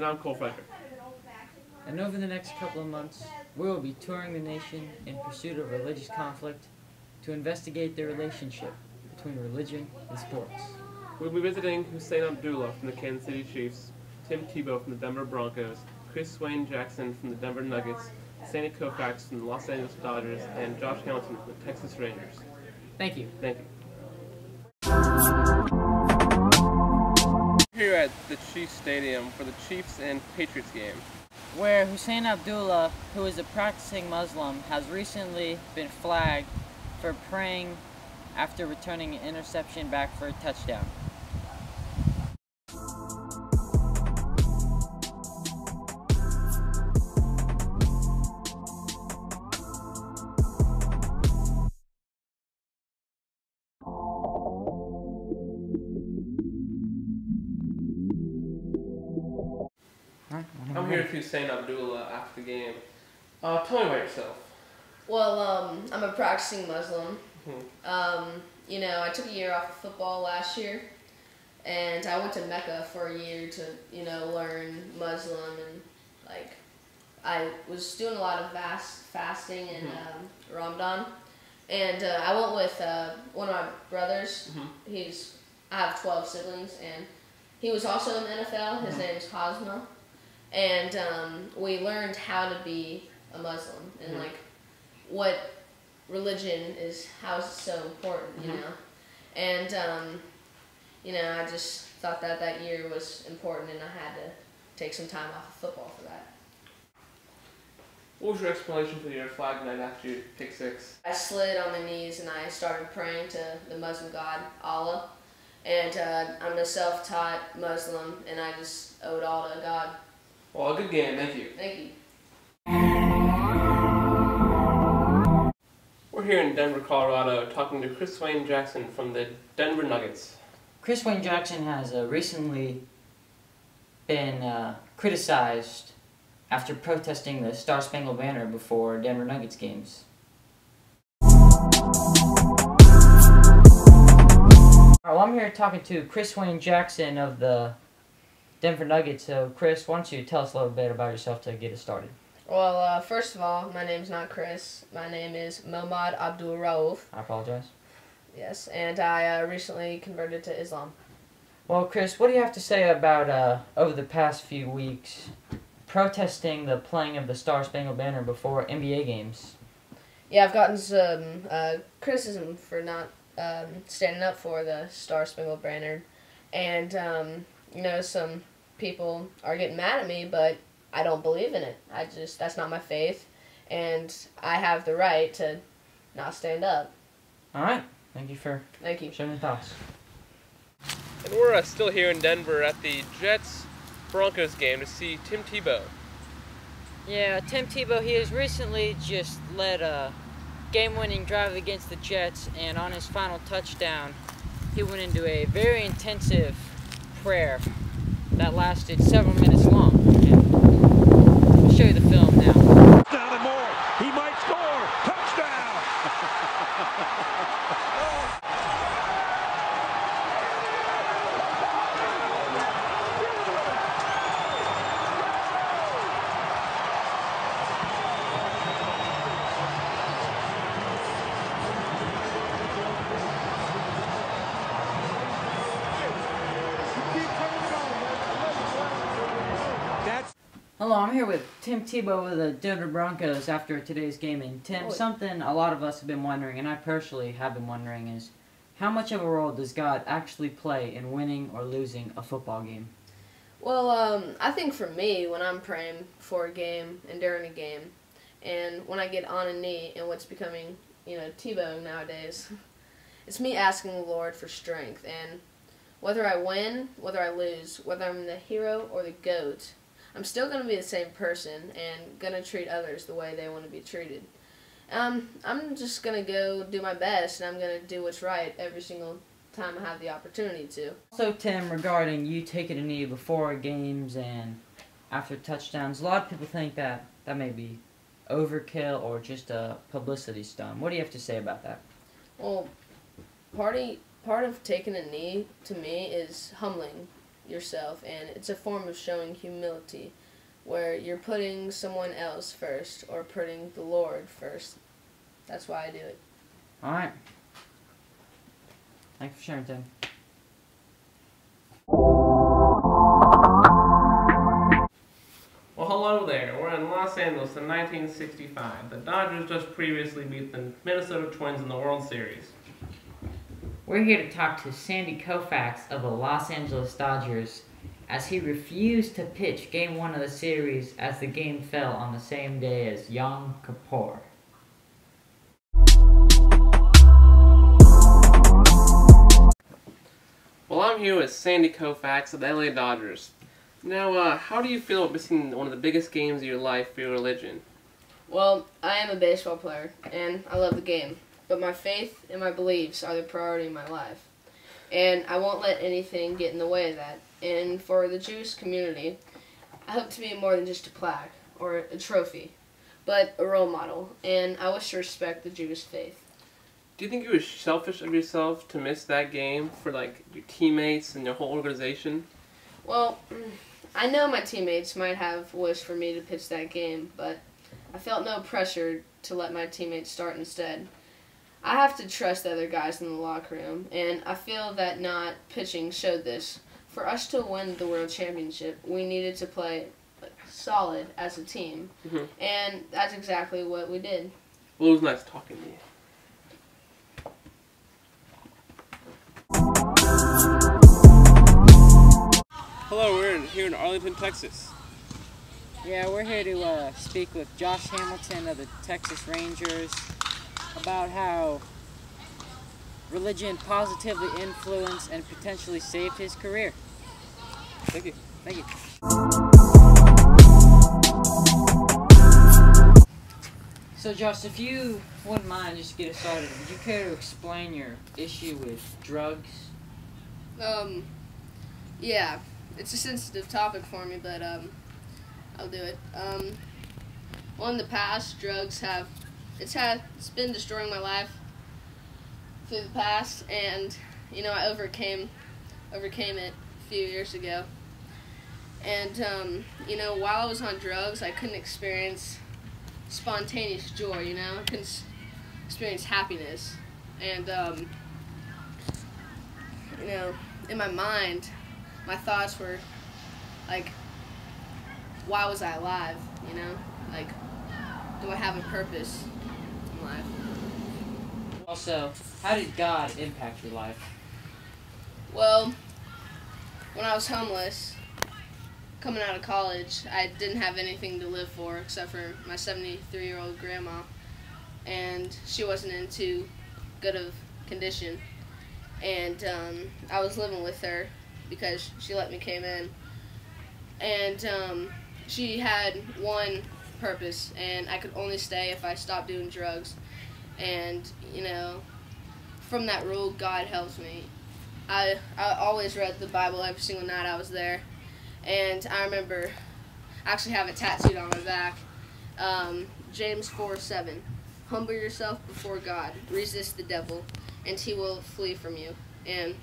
I'm Cole Frederick. And over the next couple of months, we will be touring the nation in pursuit of religious conflict to investigate the relationship between religion and sports. We'll be visiting Hussein Abdullah from the Kansas City Chiefs, Tim Tebow from the Denver Broncos, Chris Swain Jackson from the Denver Nuggets, Sandy Koufax from the Los Angeles Dodgers, and Josh Hamilton from the Texas Rangers. Thank you. Thank you. Here at the Chiefs Stadium for the Chiefs and Patriots game, where Hussein Abdullah, who is a practicing Muslim, has recently been flagged for praying after returning an interception back for a touchdown. I'm here with Hussein Abdullah after the game. Tell me about yourself. Well, I'm a practicing Muslim. Mm-hmm. I took a year off of football last year, and I went to Mecca for a year to, learn Muslim, and I was doing a lot of fasting and Ramadan, and I went with one of my brothers. Mm-hmm. I have 12 siblings, and he was also in the NFL. His name is Cosmo, and we learned how to be a Muslim and what religion is, how it's so important, and I just thought that year was important, and I had to take some time off of football for that. What was your explanation for your flag night after your pick six? I slid on my knees and I started praying to the Muslim God, Allah, and I'm a self-taught Muslim, and I just owe it all to God. Well, a good game, thank you. Thank you. We're here in Denver, Colorado, talking to Chris Swain Jackson from the Denver Nuggets. Chris Swain Jackson has recently been criticized after protesting the Star Spangled Banner before Denver Nuggets games. Well, I'm here talking to Chris Swain Jackson of the Denver Nuggets. So, Chris, why don't you tell us a little bit about yourself to get us started? Well, first of all, my name's not Chris. My name is Mohammad Abdul Rauf. I apologize. Yes, and I recently converted to Islam. Well, Chris, what do you have to say about, over the past few weeks, protesting the playing of the Star Spangled Banner before NBA games? Yeah, I've gotten some criticism for not standing up for the Star Spangled Banner, and some people are getting mad at me, but I don't believe in it. That's not my faith, and I have the right to not stand up. All right. Thank you for sharing your thoughts. And we're still here in Denver at the Jets-Broncos game to see Tim Tebow. Yeah, Tim Tebow, he has recently just led a game-winning drive against the Jets, and on his final touchdown, he went into a very intensive prayer that lasted several minutes long. And I'll show you the film now. Down and more. He might score. Touchdown. Hello, I'm here with Tim Tebow of the Denver Broncos after today's game. And Tim, something a lot of us have been wondering, and I personally have been wondering, is how much of a role does God actually play in winning or losing a football game? Well, I think for me, when I'm praying before a game and during a game, and when I get on a knee and what's becoming, Tebowing nowadays, it's me asking the Lord for strength. And whether I win, whether I lose, whether I'm the hero or the GOAT, I'm still going to be the same person and going to treat others the way they want to be treated. I'm just going to go do my best, and I'm going to do what's right every single time I have the opportunity to. So, Tim, regarding you taking a knee before games and after touchdowns, a lot of people think that may be overkill or just a publicity stunt. What do you have to say about that? Well, part of taking a knee, to me, is humbling. yourself, and it's a form of showing humility, where you're putting someone else first or putting the Lord first. That's why I do it. All right. Thanks for sharing, Tim. Well, hello there. We're in Los Angeles in 1965. The Dodgers just previously beat the Minnesota Twins in the World Series. We're here to talk to Sandy Koufax of the Los Angeles Dodgers, as he refused to pitch Game 1 of the series as the game fell on the same day as Yom Kippur. Well, I'm here with Sandy Koufax of the LA Dodgers. Now, how do you feel about missing one of the biggest games of your life for your religion? Well, I am a baseball player, and I love the game, but my faith and my beliefs are the priority in my life, and I won't let anything get in the way of that. And for the Jewish community, I hope to be more than just a plaque or a trophy, but a role model, and I wish to respect the Jewish faith. Do you think it was selfish of yourself to miss that game for, like, your teammates and your whole organization? Well, I know my teammates might have wished for me to pitch that game, but I felt no pressure to let my teammates start instead. I have to trust the other guys in the locker room, and I feel that not pitching showed this. For us to win the World Championship, we needed to play solid as a team, and that's exactly what we did. Well, it was nice talking to you. Hello, we're here in Arlington, Texas. Yeah, we're here to speak with Josh Hamilton of the Texas Rangers about how religion positively influenced and potentially saved his career. Thank you. Thank you. So Josh, if you wouldn't mind, just to get us started, would you care to explain your issue with drugs? Yeah, it's a sensitive topic for me, but I'll do it. Well, in the past, drugs it's been destroying my life through the past, and I overcame it a few years ago. And while I was on drugs, I couldn't experience spontaneous joy. I couldn't experience happiness, and in my mind, my thoughts were like, why was I alive? Like, do I have a purpose in life? Also, how did God impact your life? Well, when I was homeless, coming out of college, I didn't have anything to live for except for my 73-year-old grandma, and she wasn't in too good of condition, and I was living with her because she let me come in, and she had one purpose, and I could only stay if I stopped doing drugs. And from that rule, God helps me. I always read the Bible every single night I was there, and I remember I actually have it tattooed on my back. James 4:7. Humble yourself before God, resist the devil, and he will flee from you. And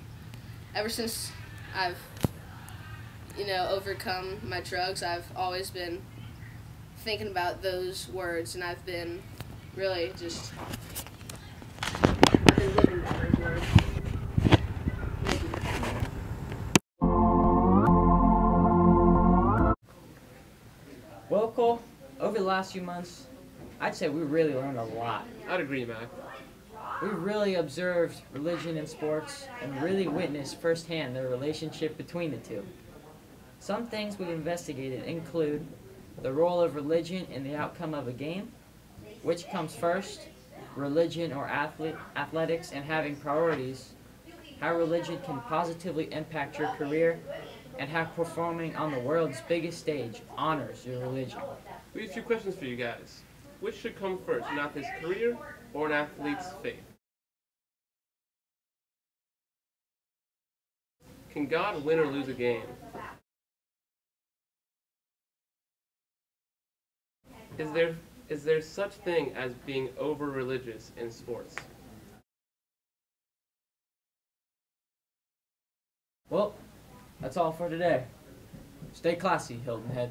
ever since I've overcome my drugs, I've always been thinking about those words, and I've been really just living by those words. Well, Cole, over the last few months, I'd say we really learned a lot. I'd agree, Mac. We really observed religion and sports and really witnessed firsthand the relationship between the two. Some things we've investigated include the role of religion in the outcome of a game, which comes first, religion or athletics and having priorities, how religion can positively impact your career, and how performing on the world's biggest stage honors your religion. We have a few questions for you guys. Which should come first, an athlete's career or an athlete's faith? Can God win or lose a game? Is there such thing as being over-religious in sports? Well, That's all for today. Stay classy, Hilton Head.